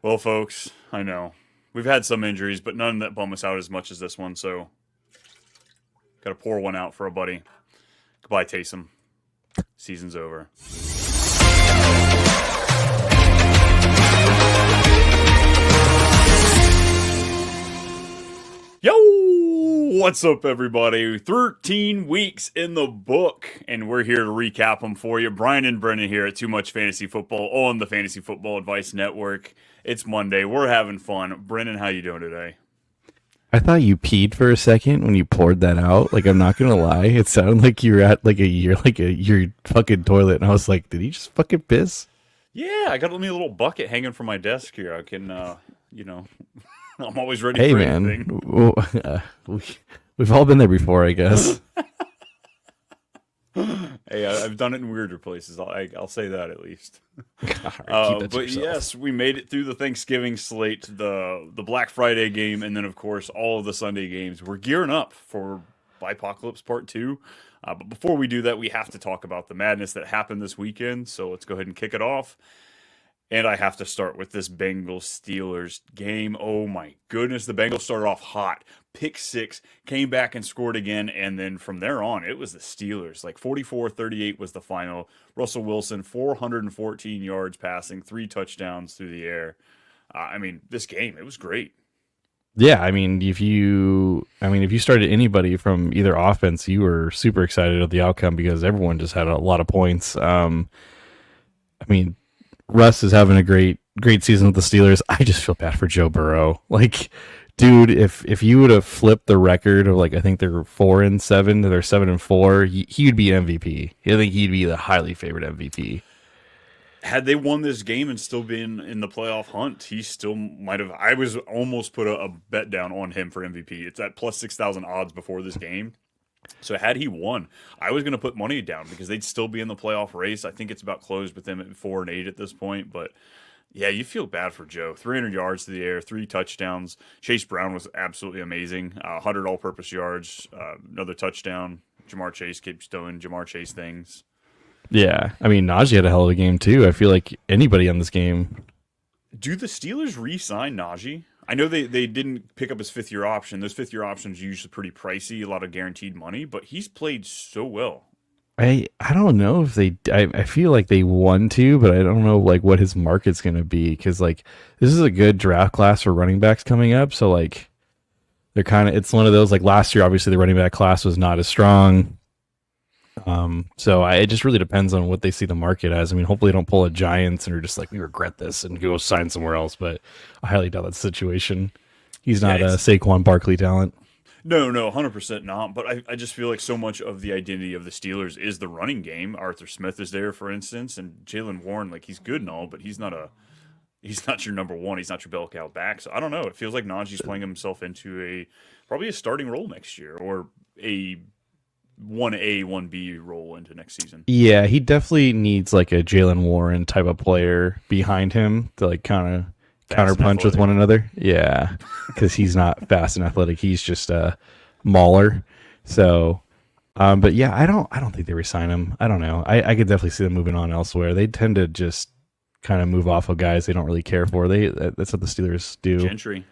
Well, folks, I know we've had some injuries, but none that bum us out as much as this one. So, got to pour one out for a buddy. Goodbye, Taysom. Season's over. Yo, what's up, everybody? 13 weeks in the book, and we're here to recap them for you. Brian and Brennan here at Too Much Fantasy Football on the Fantasy Football Advice Network. It's Monday. We're having fun. Brennan, how you doing today? I thought you peed for a second when you poured that out. Like, I'm not gonna lie, it sounded like you were at your fucking toilet, and I was like, did he just fucking piss? Yeah, I got me a little bucket hanging from my desk here. I can, I'm always ready Hey for man, anything. we've all been there before, I guess. Hey, I've done it in weirder places. I'll say that at least. All right, keep that to But yourself. yes, we made it through the Thanksgiving slate, the Black Friday game, and then of course all of the Sunday games. We're gearing up for Bipocalypse Part 2. But before we do that, we have to talk about the madness that happened this weekend. So let's go ahead and kick it off. And I have to start with this Bengals-Steelers game. Oh my goodness, the Bengals started off hot. Pick six, came back and scored again, and then from there on, it was the Steelers. Like 44-38 was the final. Russell Wilson, 414 yards passing, 3 touchdowns through the air. This game, it was great. Yeah, if you started anybody from either offense, you were super excited at the outcome because everyone just had a lot of points. Russ is having a great season with the Steelers. I just feel bad for Joe Burrow. Like, dude, if you would have flipped the record of, like, I think they're 4-7, they're 7-4, he would be MVP. I think he'd be the highly favored MVP. Had they won this game and still been in the playoff hunt, he still might have. I was almost put a bet down on him for MVP. It's at plus 6,000 odds before this game. So had he won, I was going to put money down because they'd still be in the playoff race. I think it's about closed with them at 4-8 at this point. But yeah, you feel bad for Joe. 300 yards to the air, 3 touchdowns. Chase Brown was absolutely amazing. 100 all-purpose yards, another touchdown. Jamar Chase keeps doing Jamar Chase things. Yeah, Najee had a hell of a game too. I feel like anybody on this game. Do the Steelers re-sign Najee? I know they didn't pick up his 5th-year option. Those 5th-year options are usually pretty pricey, a lot of guaranteed money, but he's played so well. I don't know if they. I feel like they want to, but I don't know like what his market's going to be because like this is a good draft class for running backs coming up. So like they're kind of, it's one of those like last year. Obviously, the running back class was not as strong. It just really depends on what they see the market as. Hopefully they don't pull a Giants and are just like, we regret this and go sign somewhere else, but I highly doubt that situation. He's not a Saquon Barkley talent. No, 100% not. But I just feel like so much of the identity of the Steelers is the running game. Arthur Smith is there, for instance, and Jaylen Warren, like he's good and all, but he's not your number one. He's not your bell cow back. So I don't know. It feels like Najee's playing himself into probably a starting role next year or a 1A, 1B role into next season. Yeah, he definitely needs like a Jaylen Warren type of player behind him to like kind of counterpunch with one another. Yeah, because he's not fast and athletic. He's just a mauler. So, but yeah, I don't think they resign him. I don't know. I could definitely see them moving on elsewhere. They tend to just kind of move off of guys they don't really care for. That's what the Steelers do. Gentry.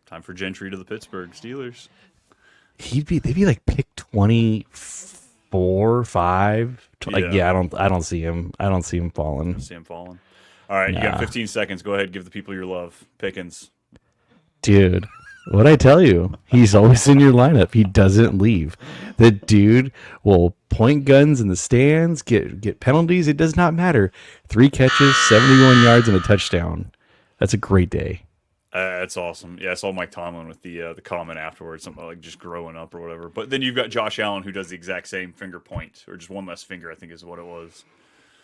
Time for Gentry to the Pittsburgh Steelers. They'd be like pick 24, 5. Like, yeah, I don't see him. I don't see him falling. All right, You got 15 seconds. Go ahead, give the people your love. Pickens. Dude, what'd I tell you? He's always in your lineup. He doesn't leave. The dude will point guns in the stands, get penalties. It does not matter. 3 catches, 71 yards, and a touchdown. That's a great day. That's awesome. Yeah, I saw Mike Tomlin with the comment afterwards, something like just growing up or whatever. But then you've got Josh Allen who does the exact same finger point, or just one less finger, I think is what it was.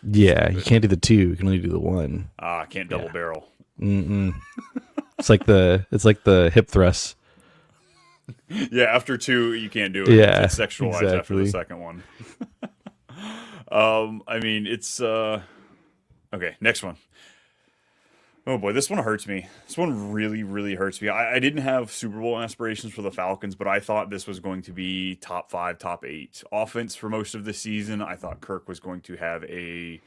Yeah, you can't do the 2. You can only do the 1. Can't double barrel. It's like the hip thrust. Yeah, after 2, you can't do it. Yeah, it's sexualized exactly. after the second one. It's okay. Next one. Oh boy, this one hurts me. This one really, really hurts me. I didn't have Super Bowl aspirations for the Falcons, but I thought this was going to be top 5, top 8 offense for most of the season. I thought Kirk was going to have a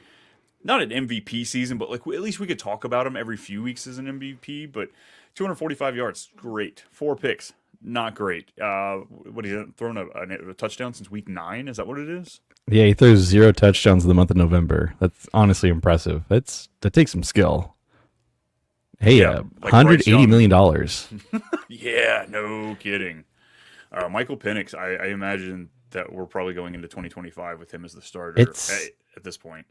not an MVP season, but like at least we could talk about him every few weeks as an MVP. But 245 yards, great. 4 picks, not great. What he thrown a touchdown since week 9? Is that what it is? Yeah, he throws 0 touchdowns in the month of November. That's honestly impressive. That takes some skill. Hey, Yeah, like $180 million. Yeah, no kidding. Michael Penix, I imagine that we're probably going into 2025 with him as the starter at this point.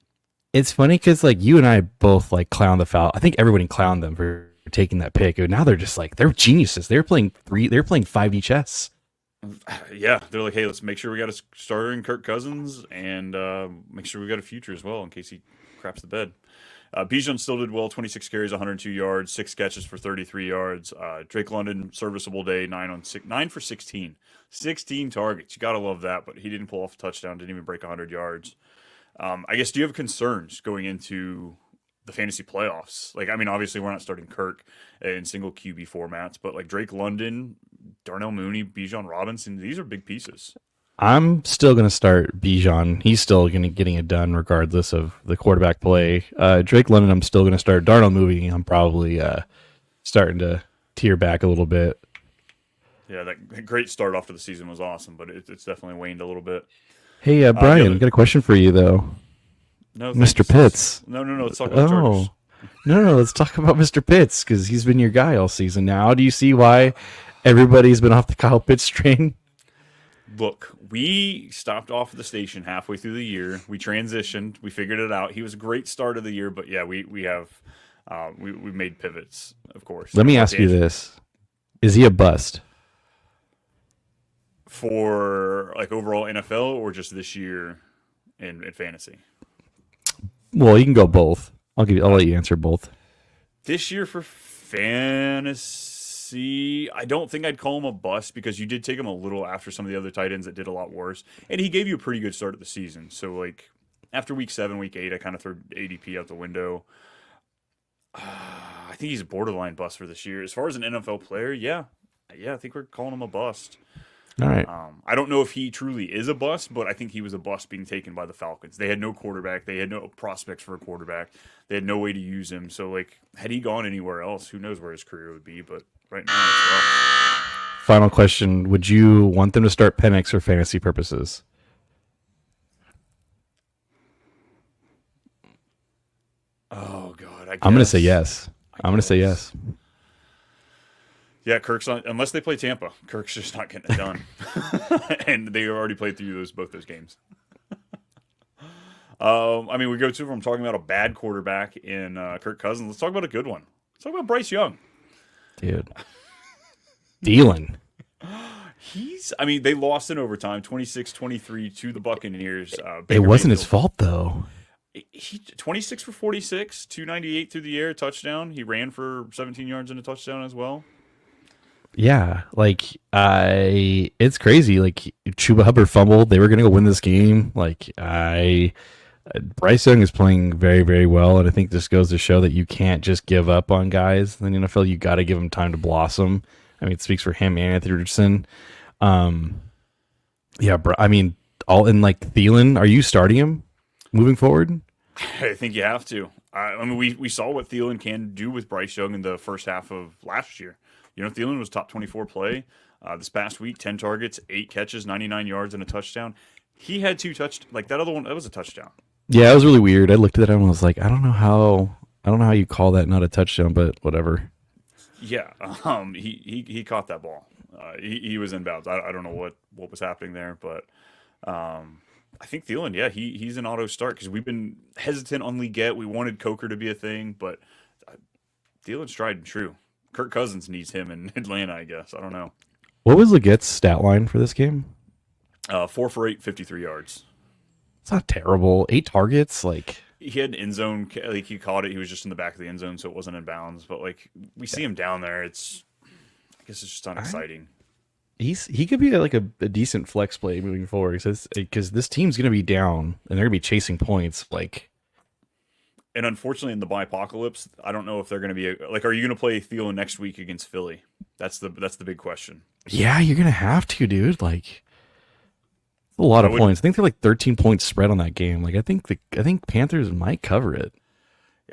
It's funny because like you and I both like clown the foul. I think everybody clowned them for taking that pick. And now they're just like they're geniuses. They're playing 5 chess. Yeah, they're like, hey, let's make sure we got a starter in Kirk Cousins and make sure we got a future as well in case he craps the bed. Bijan still did well, 26 carries, 102 yards, 6 catches for 33 yards. Drake London, serviceable day, 9 for 16. 16 targets. You got to love that, but he didn't pull off a touchdown, didn't even break 100 yards. I guess, do you have concerns going into the fantasy playoffs? Like, I mean, obviously we're not starting Kirk in single QB formats, but like Drake London, Darnell Mooney, Bijan Robinson, these are big pieces. I'm still going to start Bijan. He's still going to getting it done regardless of the quarterback play. Drake London, I'm still going to start. Darnell Mooney, I'm probably starting to tear back a little bit. Yeah, that great start off to the season was awesome, but it's definitely waned a little bit. Hey, Brian, I've got a question for you, though. No, Mr. Pitts. No, let's talk about Chargers. No, let's talk about Mr. Pitts, because he's been your guy all season now. Do you see why everybody's been off the Kyle Pitts train? Look, we stopped off at the station halfway through the year. We transitioned. We figured it out. He was a great start of the year, but yeah, we made pivots, of course. Let me ask you this. Is he a bust? For like overall NFL or just this year in fantasy? Well, you can go both. I'll let you answer both. This year for fantasy, I don't think I'd call him a bust because you did take him a little after some of the other tight ends that did a lot worse. And he gave you a pretty good start of the season. So like after week 7, week 8, I kind of threw ADP out the window. I think he's a borderline bust for this year. As far as an NFL player, yeah, I think we're calling him a bust. All right. I don't know if he truly is a bust, but I think he was a bust being taken by the Falcons. They had no quarterback. They had no prospects for a quarterback. They had no way to use him. So, like, had he gone anywhere else, who knows where his career would be. But right now, it's rough. Final question. Would you want them to start Penix for fantasy purposes? Oh, God. I'm going to say yes. I'm going to say yes. Yeah, Kirk's on, unless they play Tampa, Kirk's just not getting it done. And they already played through both those games. I mean, we go to from talking about a bad quarterback in Kirk Cousins. Let's talk about a good one. Let's talk about Bryce Young. Dude. Dealing. They lost in overtime, 26-23 to the Buccaneers. It wasn't his fault, though. He 26 for 46, 298 through the air, touchdown. He ran for 17 yards and a touchdown as well. Yeah, like it's crazy. Like Chuba Hubbard fumbled. They were gonna go win this game. Like Bryce Young is playing very, very well, and I think this goes to show that you can't just give up on guys in the NFL. You got to give them time to blossom. I mean, it speaks for him and Anthony Richardson. Yeah, bro. I mean, all in like Thielen. Are you starting him moving forward? I think you have to. I mean, we saw what Thielen can do with Bryce Young in the first half of last year. You know, Thielen was top 24 play this past week, 10 targets, 8 catches, 99 yards, and a touchdown. He had 2 touchdowns. Like that other one, that was a touchdown. Yeah, it was really weird. I looked at that and was like, I don't know how you call that not a touchdown, but whatever. Yeah, he caught that ball. He was in bounds. I don't know what was happening there, but I think Thielen, yeah, he's an auto start because we've been hesitant on Leggett. We wanted Coker to be a thing, but Thielen's tried and true. Kirk Cousins needs him in Atlanta, I guess. I don't know. What was Leggett's stat line for this game? 4 for 8, 53 yards. It's not terrible. 8 targets, like he had an end zone. Like he caught it. He was just in the back of the end zone, so it wasn't in bounds. But like we see him down there, I guess it's just unexciting. He could be like a decent flex play moving forward because this team's going to be down and they're going to be chasing points. And unfortunately, in the bipocalypse, I don't know if they're going to be are you going to play Thielen next week against Philly? That's the big question. Yeah, you're going to have to, dude. Like, A lot of points. I think they're like 13 points spread on that game. Like I think Panthers might cover it.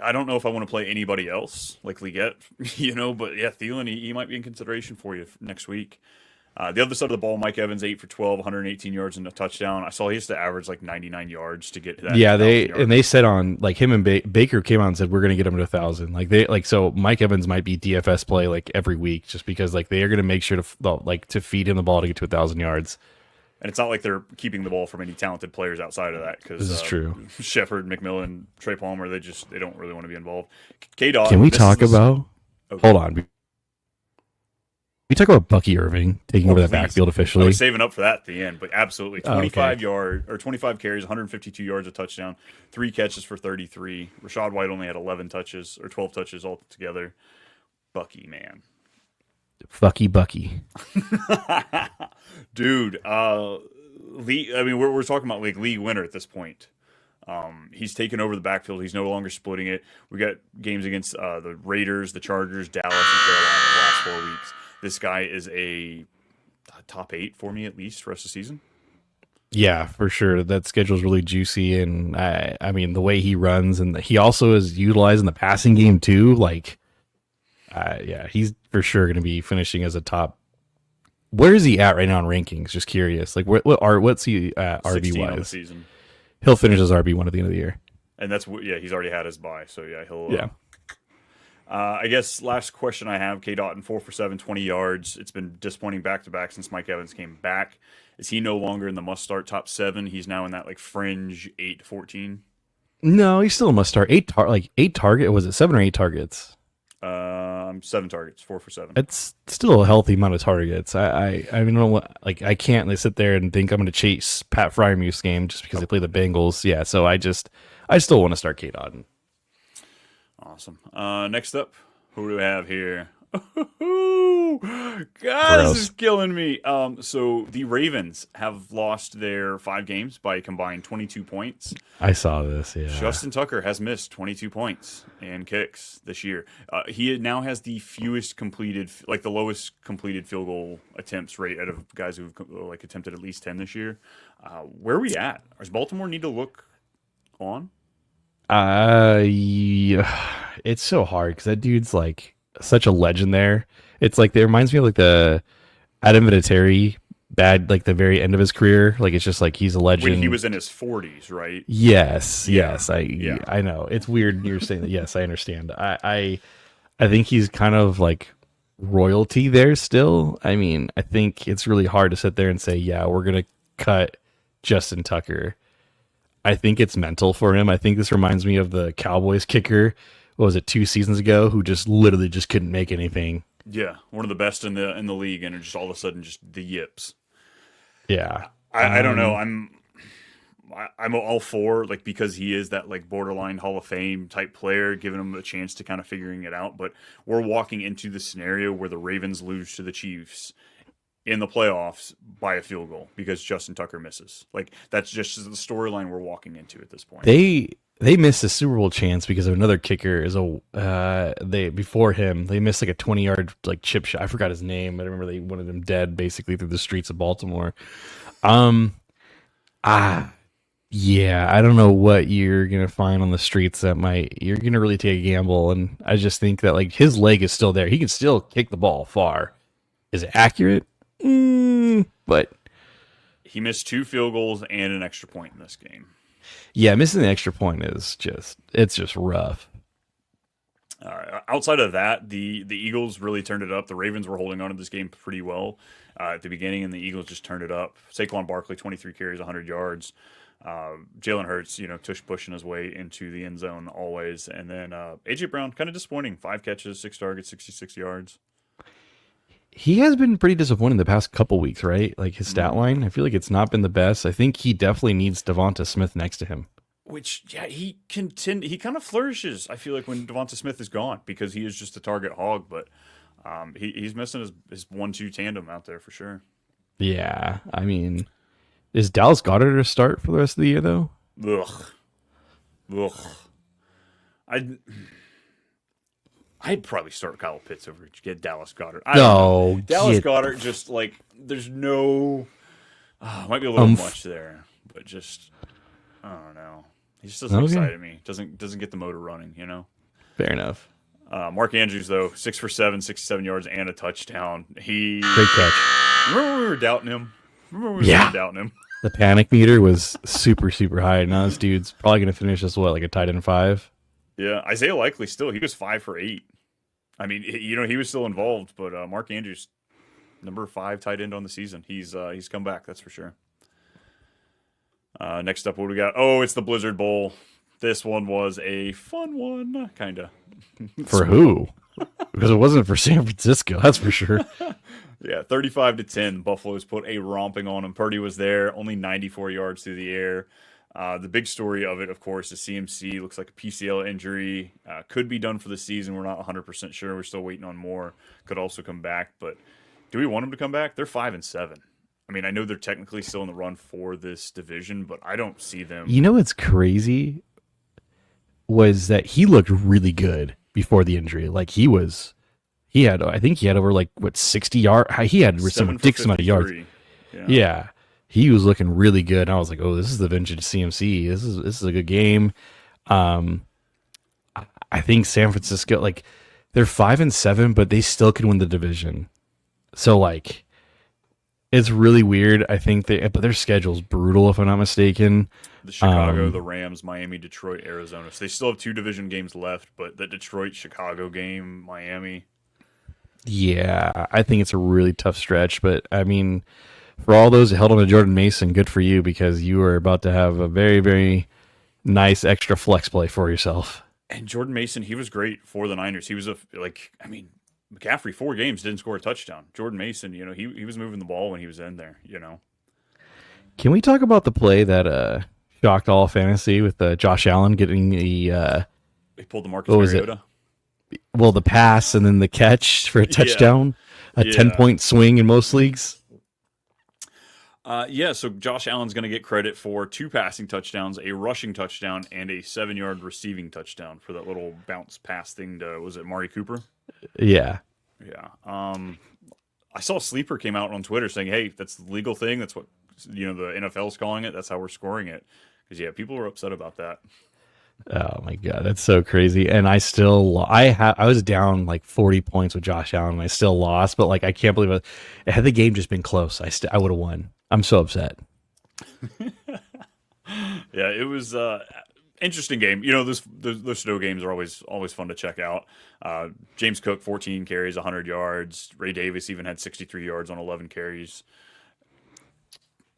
I don't know if I want to play anybody else like Liggett, but yeah, Thielen, he might be in consideration for you next week. The other side of the ball, Mike Evans, 8 for 12, 118 yards and a touchdown. I saw he used to average like 99 yards to get that. Yeah, they said on like him and Baker came out and said we're going to get him to 1,000. So Mike Evans might be DFS play like every week just because like they are going to make sure to feed him the ball to get to 1,000 yards. And it's not like they're keeping the ball from any talented players outside of that because this is true. Shepard, McMillan, Trey Palmer, they don't really want to be involved. K-Dot. Can we talk about? Okay. Hold on. We talk about Bucky Irving taking over that backfield officially. I was saving up for that at the end, but absolutely 25 carries, 152 yards, a touchdown, 3 catches for 33. Rashad White only had 11 touches or 12 touches altogether. Bucky, man. Bucky. Dude, Lee, I mean, we're talking about like league winner at this point. He's taken over the backfield. He's no longer splitting it. We got games against the Raiders, the Chargers, Dallas, and Carolina the last 4 weeks. This guy is a top 8 for me at least for the rest of the season. Yeah, for sure. That schedule's really juicy, and I mean the way he runs, and he also is utilizing the passing game too. Like, yeah, he's for sure going to be finishing as a top. Where is he at right now in rankings? Just curious. Like, what's he at RB wise? On the season. He'll finish as RB1 at the end of the year, and he's already had his bye, so yeah, he'll. Yeah. I guess last question I have, K. Dotton, 4 for 7, 20 yards. It's been disappointing back-to-back since Mike Evans came back. Is he no longer in the must-start top 7? He's now in that like fringe 8 to 14? No, he's still a must-start. 8 target. Was it 7 or 8 targets? 7 targets, 4 for 7. It's still a healthy amount of targets. I don't know what, like I can't sit there and think I'm going to chase Pat Fryermuth's game just because they play the Bengals. Yeah, so I still want to start K. Dotton. Awesome. Next up, who do we have here? God, this is killing me. So the Ravens have lost their 5 games by a combined 22 points. I saw this, yeah. Justin Tucker has missed 22 points and kicks this year. He now has the fewest completed, like the lowest completed field goal attempts rate out of guys who've like attempted at least 10 this year. Where are we at? Does Baltimore need to look on? Yeah, it's so hard because that dude's like such a legend there. It's like it reminds me of like the Adam Vinatieri bad, like the very end of his career. Like it's just like he's a legend. When he was in his 40s, right? Yes. I know it's weird you're saying that. Yes, I understand. I think he's kind of like royalty there still. I mean, I think it's really hard to sit there and say, yeah, we're gonna cut Justin Tucker. I think it's mental for him. I think this reminds me of the Cowboys kicker. What was it, 2 seasons ago? Who just literally just couldn't make anything. Yeah, one of the best in the league, and just all of a sudden just the yips. Yeah, I don't know. I'm all for like because he is that like borderline Hall of Fame type player, giving him a chance to kind of figuring it out. But we're walking into the scenario where the Ravens lose to the Chiefs in the playoffs by a field goal because Justin Tucker misses. Like that's just the storyline we're walking into at this point. They missed a Super Bowl chance because of another kicker. Before him they missed like a 20-yard like chip shot. I forgot his name. I remember they wanted him dead basically through the streets of Baltimore. Yeah, I don't know what you're gonna find on the streets you're gonna really take a gamble, and I just think that like his leg is still there. He can still kick the ball far. Is it accurate? But he missed 2 field goals and an extra point in this game. Yeah, missing the extra point is just rough. All right. Outside of that, the Eagles really turned it up. The Ravens were holding on to this game pretty well at the beginning, and the Eagles just turned it up. Saquon Barkley, 23 carries, 100 yards. Jalen Hurts, tush pushing his way into the end zone always. And then A.J. Brown, kind of disappointing. 5 catches, 6 targets, 66 yards. He has been pretty disappointing the past couple weeks, right? Like his stat line, I feel like it's not been the best. I think he definitely needs Devonta Smith next to him. Which, yeah, he kind of flourishes, I feel like, when Devonta Smith is gone because he is just a target hog. But he's missing his 1-2 tandem out there for sure. Yeah. I mean, is Dallas Goedert a start for the rest of the year, though? Ugh. I'd probably start Kyle Pitts over to get Dallas Goedert. Dallas Goedert just like there's no Might be a little much there, but just I don't know. He just doesn't excite me. Doesn't get the motor running, you know. Fair enough. Mark Andrews though, 6 for 7, 67 yards and a touchdown. Great catch. Remember when we were doubting him? The panic meter was super, super high. Now this dude's probably going to finish as like a tight end 5. Yeah, Isaiah Likely he was 5 for 8. I mean, he was still involved, but Mark Andrews, number 5 tight end on the season. He's come back, that's for sure. Next up, what do we got? Oh, it's the Blizzard Bowl. This one was a fun one, kind of. For who? Because it wasn't for San Francisco, that's for sure. Yeah, 35-10. Buffalo's put a romping on him. Purdy was there, only 94 yards through the air. The big story of it, of course, is CMC. Looks like a PCL injury. Could be done for the season. We're not 100% sure. We're still waiting on more. Could also come back. But do we want him to come back? They're 5-7. I mean, I know they're technically still in the run for this division, but I don't see them. You know what's crazy was that he looked really good before the injury. Like I think he had over 60 yards. He had some ridiculous amount of yards. Yeah. He was looking really good. And I was like, oh, this is the vintage CMC. This is a good game. I think San Francisco, they're 5-7, but they still can win the division. So it's really weird. I think but their schedule's brutal, if I'm not mistaken. The Chicago, the Rams, Miami, Detroit, Arizona. So they still have 2 division games left, but the Detroit-Chicago game, Miami. Yeah, I think it's a really tough stretch. But, I mean, for all those who held on to Jordan Mason, good for you, because you are about to have a very, very nice extra flex play for yourself. And Jordan Mason, he was great for the Niners. He was McCaffrey, 4 games, didn't score a touchdown. Jordan Mason, he was moving the ball when he was in there, Can we talk about the play that shocked all fantasy with Josh Allen getting the... he pulled the Marcus Mariota? Well, the pass and then the catch for a touchdown. A 10-point swing in most leagues. So Josh Allen's going to get credit for 2 passing touchdowns, a rushing touchdown, and a 7-yard receiving touchdown for that little bounce pass thing to, was it Mari Cooper? Yeah. Yeah. I saw a sleeper came out on Twitter saying, hey, that's the legal thing. That's what, the NFL's calling it. That's how we're scoring it. Because, people were upset about that. Oh my God, that's so crazy. And I was down 40 points with Josh Allen and I still lost, but I can't believe it. Had the game just been close, I would have won. I'm so upset. Yeah, it was interesting game. Those snow games are always fun to check out. James Cook, 14 carries, 100 yards. Ray Davis even had 63 yards on 11 carries.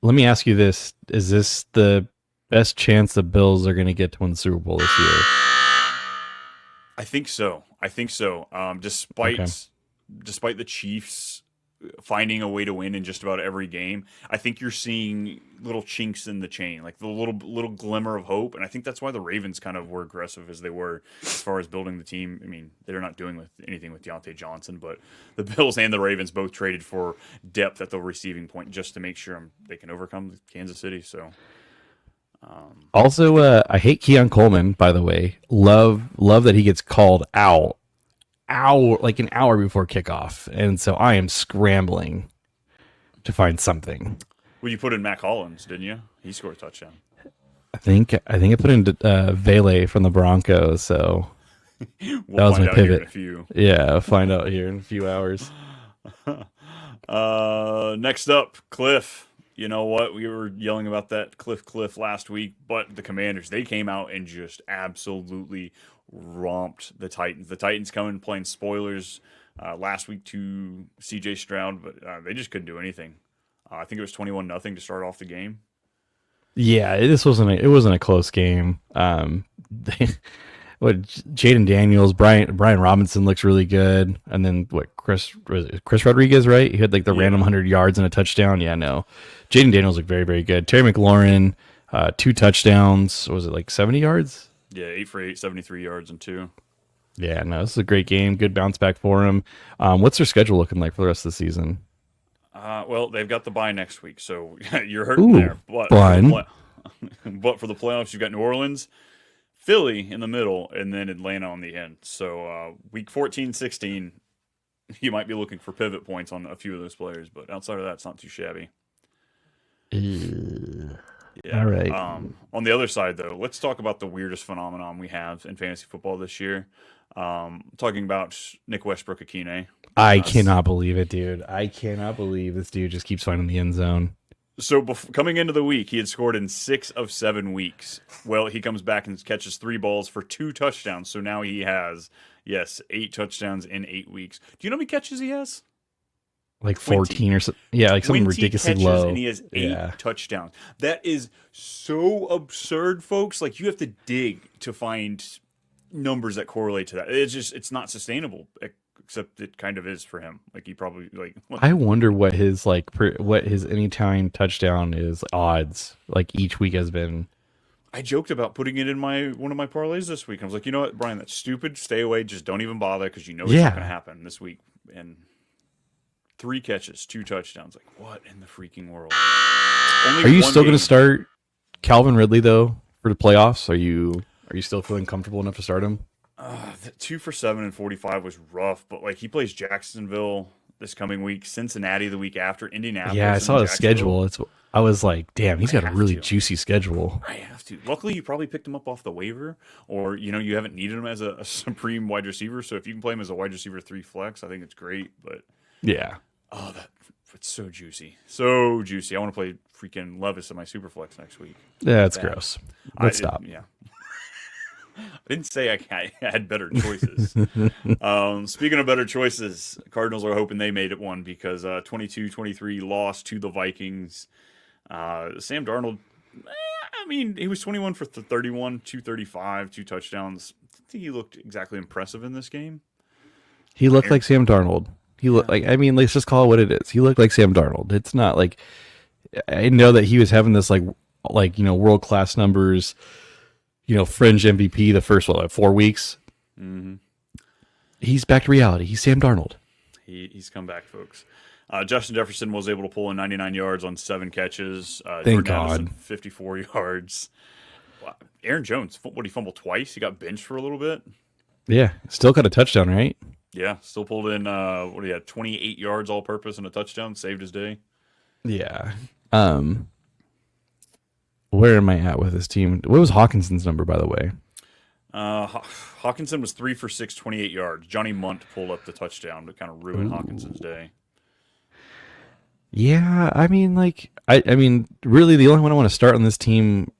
Let me ask you this. Is this the best chance the Bills are going to get to win the Super Bowl this year? I think so. Despite the Chiefs finding a way to win in just about every game, I think you're seeing little chinks in the chain, the little glimmer of hope, and I think that's why the Ravens kind of were aggressive as they were as far as building the team. I mean, they're not doing anything with Deontay Johnson, but the Bills and the Ravens both traded for depth at the receiving point just to make sure they can overcome Kansas City. So. Also, I hate Keon Coleman, by the way. Love that he gets called out an hour before kickoff, and so I am scrambling to find something. Well, you put in Mac Hollins, didn't you? He scored a touchdown. I think I put in Vele from the Broncos, so that was my pivot. Yeah, I'll find out here in a few hours. Next up, Cliff. You know what? We were yelling about that Cliff last week, but the Commanders, they came out and just absolutely romped the Titans. The Titans coming playing spoilers last week to CJ Stroud, but they just couldn't do anything. I think it was 21-0 to start off the game. Yeah, it wasn't a close game. Jaden Daniels, Brian Robinson looks really good, and then Chris Rodriguez, right? He had the random 100 yards and a touchdown. Yeah, no, Jaden Daniels looked very, very good. Terry McLaurin, 2 touchdowns. Was it 70 yards? Yeah, 8 for 8, 73 yards and 2. Yeah, no, this is a great game. Good bounce back for him. What's their schedule looking like for the rest of the season? Well, they've got the bye next week, so you're hurting there. But for the playoffs, you've got New Orleans, Philly in the middle, and then Atlanta on the end. So week 14, 16, you might be looking for pivot points on a few of those players, but outside of that, it's not too shabby. Yeah. All right. On the other side, though, let's talk about the weirdest phenomenon we have in fantasy football this year. Talking about Nick Westbrook-Akine. I cannot believe it, dude. I cannot believe this dude just keeps finding the end zone. So coming into the week, he had scored in 6 of 7 weeks. Well, he comes back and catches 3 balls for 2 touchdowns. So now he has, 8 touchdowns in 8 weeks. Do you know how many catches he has? Like 14 or so. Yeah, like something ridiculously low. And he has 8 touchdowns. That is so absurd, folks. Like, you have to dig to find numbers that correlate to that. It's not sustainable. Except it kind of is for him. Like, he probably I wonder what his what his anytime touchdown is odds like each week has been. I joked about putting it in one of my parlays this week. I was like, you know what, Brian, that's stupid. Stay away. Just don't even bother because you know it's not going to happen this week. And 3 catches, 2 touchdowns. Like, what in the freaking world? Are you still going to start Calvin Ridley though for the playoffs? Are you still feeling comfortable enough to start him? 2 for 7 and 45 was rough, but like he plays Jacksonville this coming week, Cincinnati the week after, Indianapolis. Yeah, I saw the schedule. I was like, damn, he's got a really juicy schedule. I have to. Luckily, you probably picked him up off the waiver, or you haven't needed him as a supreme wide receiver. So if you can play him as a wide receiver 3 flex, I think it's great. But yeah, it's so juicy, so juicy. I want to play freaking Levis in my super flex next week. Yeah, it's gross. Let's stop. Yeah. I didn't say I had better choices. Speaking of better choices, Cardinals are hoping they made it one because 22-23 loss to the Vikings. Sam Darnold, he was 21 for 31, 235, 2 touchdowns. I think he looked exactly impressive in this game. He looked like Sam Darnold. He looked like, let's just call it what it is. He looked like Sam Darnold. It's not like, I know that he was having this world-class numbers, fringe MVP the first 4 weeks. Mm-hmm. He's back to reality. He's Sam Darnold. He's come back, folks. Justin Jefferson was able to pull in 99 yards on 7 catches. Thank God. Anderson, 54 yards. Aaron Jones, what, he fumbled twice? He got benched for a little bit? Yeah, still got a touchdown, right? Yeah, still pulled in, 28 yards all-purpose and a touchdown. Saved his day. Yeah. Where am I at with this team? What was Hawkinson's number, by the way? Hawkinson was 3 for 6, 28 yards. Johnny Munt pulled up the touchdown to kind of ruin Hawkinson's day. Yeah, really the only one I want to start on this team,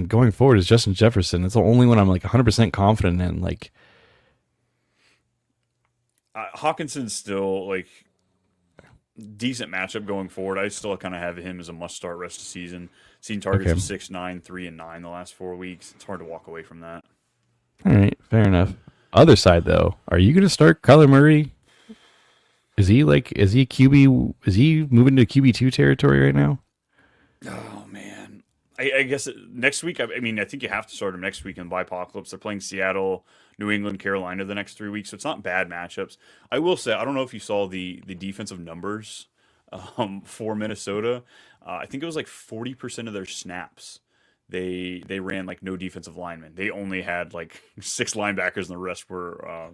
going forward is Justin Jefferson. It's the only one I'm 100% confident in. Hawkinson's still decent matchup going forward. I still kind of have him as a must-start rest of the season. Seen targets of 6, 9, 3, and 9 the last 4 weeks. It's hard to walk away from that. All right, fair enough. Other side though, are you going to start Kyler Murray? Is he QB? Is he moving to QB2 territory right now? Oh man, I guess next week. I think you have to start him next week in Bipocalypse. They're playing Seattle, New England, Carolina the next 3 weeks, so it's not bad matchups. I will say, I don't know if you saw the defensive numbers for Minnesota. I think it was 40% of their snaps. They ran no defensive linemen. They only had 6 linebackers, and the rest were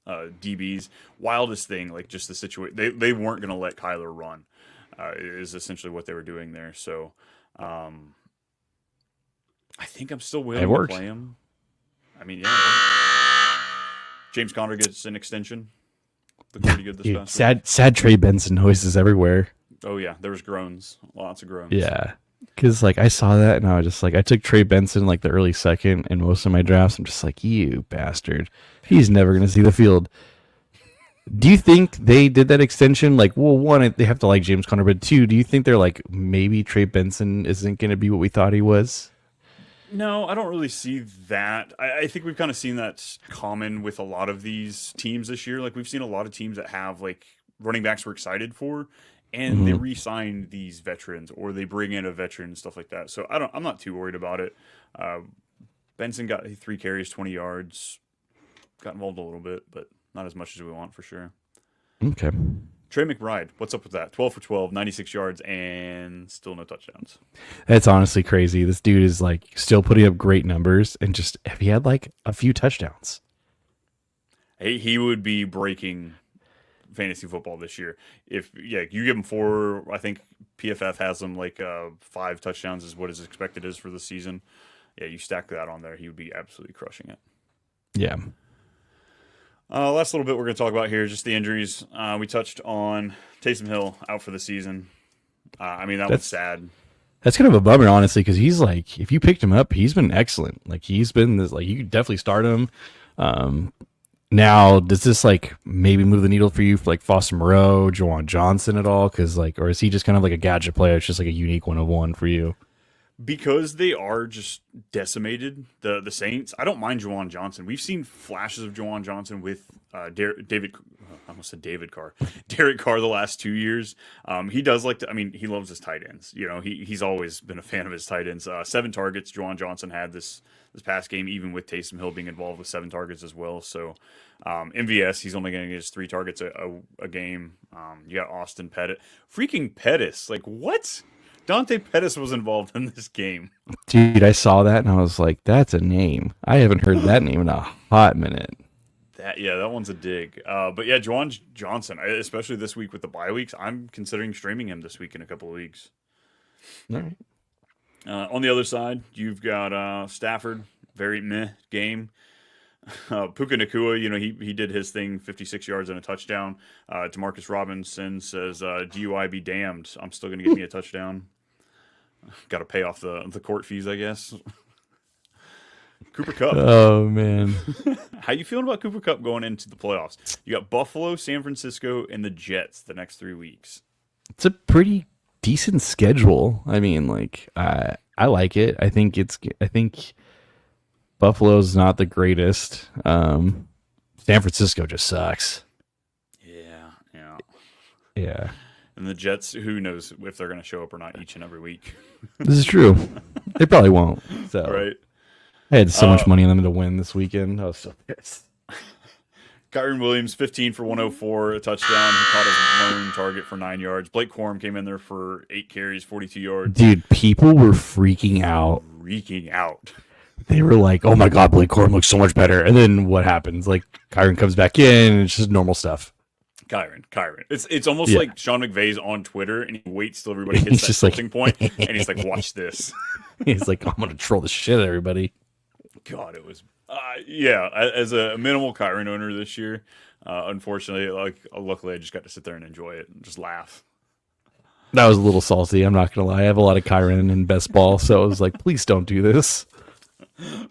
DBs. Wildest thing, just the situation. They weren't going to let Kyler run. Is essentially what they were doing there. So, I think I'm still willing to play him. James Conner gets an extension. Looked pretty good this past. Sad Trey Benson noises everywhere. Oh yeah, there was groans, lots of groans. Yeah, because I saw that and I was just I took Trey Benson the early second in most of my drafts. I'm just you bastard, he's never gonna see the field. Do you think they did that extension? One, they have to like James Conner, but 2, do you think they're maybe Trey Benson isn't gonna be what we thought he was? No, I don't really see that. I think we've kind of seen that common with a lot of these teams this year. We've seen a lot of teams that have running backs we're excited for, and they re-sign these veterans or they bring in a veteran and stuff like that. So I'm not too worried about it. Benson got 3 carries, 20 yards, got involved a little bit, but not as much as we want for sure. Okay. Trey McBride, what's up with that? 12 for 12, 96 yards, and still no touchdowns. That's honestly crazy. This dude is still putting up great numbers, and just if he had a few touchdowns, he would be breaking fantasy football this year. If you give him 4, I think PFF has him like 5 touchdowns is what his expected is for the season. Yeah, you stack that on there, he would be absolutely crushing it. Yeah. Last little bit we're going to talk about here is just the injuries. We touched on Taysom Hill out for the season. I mean, that was sad. That's kind of a bummer, honestly, because he's like, if you picked him up, he's been excellent. Like, he's been this, like, you could definitely start him. Now, does this like maybe move the needle for you for like Foster Moreau, Juwan Johnson at all? Because like, or is he just kind of like a gadget player? It's just like a unique 1 of 1 for you. Because they are just decimated, the Saints. I don't mind Juwan Johnson. We've seen flashes of Juwan Johnson with Derek Carr the last 2 years. He does like to. I mean, he loves his tight ends. You know, he's always been a fan of his tight ends. 7 targets Juwan Johnson had this past game, even with Taysom Hill being involved with 7 targets as well. So MVS, he's only going to get his 3 targets a game. You got Austin Pettit, freaking Pettis. Like what? Dante Pettis was involved in this game. Dude, I saw that and I was like, that's a name. I haven't heard that name in a hot minute. That one's a dig. But yeah, Juwan Johnson, especially this week with the bye weeks, I'm considering streaming him this week in a couple of leagues. All right. On the other side, you've got Stafford, very meh game. Puka Nacua, you know, he did his thing, 56 yards and a touchdown. Demarcus Robinson says, DUI be damned. I'm still going to get me a touchdown. Got to pay off the court fees, I guess. Cooper Kupp. Oh, man. How you feeling about Cooper Kupp going into the playoffs? You got Buffalo, San Francisco, and the Jets the next 3 weeks. It's a pretty decent schedule. I mean, like, I like it. I think Buffalo's not the greatest. San Francisco just sucks. Yeah. And the Jets, who knows if they're going to show up or not each and every week. This is true. They probably won't. So. Right. I had so much money on them to win this weekend. I was so pissed. Kyren Williams, 15 for 104, a touchdown. He caught his lone target for 9 yards. Blake Corum came in there for 8 carries, 42 yards. Dude, people were freaking out. They were like, oh my God, Blake Corum looks so much better. And then what happens? Like, Kyren comes back in, and it's just normal stuff. Kyren. It's almost like Sean McVay's on Twitter, and he waits till everybody hits that tilting point, and he's like, watch this. He's like, I'm going to troll the shit out of everybody. God, it was... as a minimal Kyren owner this year, unfortunately, luckily I just got to sit there and enjoy it and just laugh. That was a little salty, I'm not going to lie. I have a lot of Kyren in best ball, so I was like, please don't do this.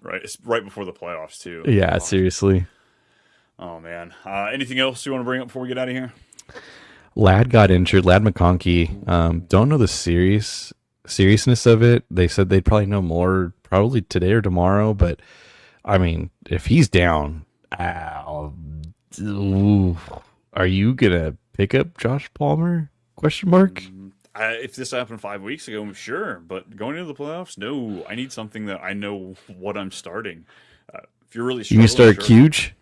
Right. It's right before the playoffs, too. Yeah, seriously. Oh, man. Anything else you want to bring up before we get out of here? Ladd got injured. Ladd McConkey. Don't know the seriousness of it. They said they'd probably know more probably today or tomorrow, but I mean, if he's down, are you going to pick up Josh Palmer? Question mark. If this happened 5 weeks ago, I'm sure. But going into the playoffs, no. I need something that I know what I'm starting. If you're really struggling, you start Huge?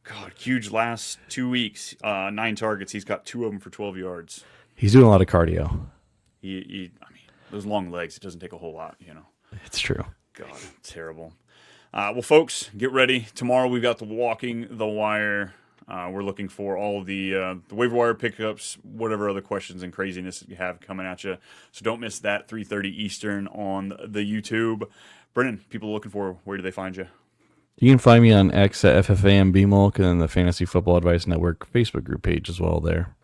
God, Huge last 2 weeks, 9 targets. He's got 2 of them for 12 yards. He's doing a lot of cardio. I mean, those long legs, it doesn't take a whole lot, you know. It's true. God, it's terrible. Well, folks, get ready. Tomorrow we've got the Walking the Wire. We're looking for all of the waiver wire pickups, whatever other questions and craziness you have coming at you. So don't miss that 3:30 Eastern on the YouTube. Brennan, people looking for, where do they find you? You can find me on X at FFAMBMulk and then the Fantasy Football Advice Network Facebook group page as well there.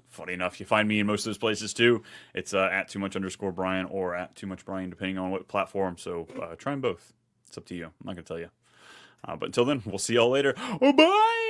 Funny enough, you find me in most of those places too. It's at @too_much_Brian or at @too_much_Brian, depending on what platform. So try them both. It's up to you. I'm not going to tell you. But until then, we'll see y'all later. Oh, bye!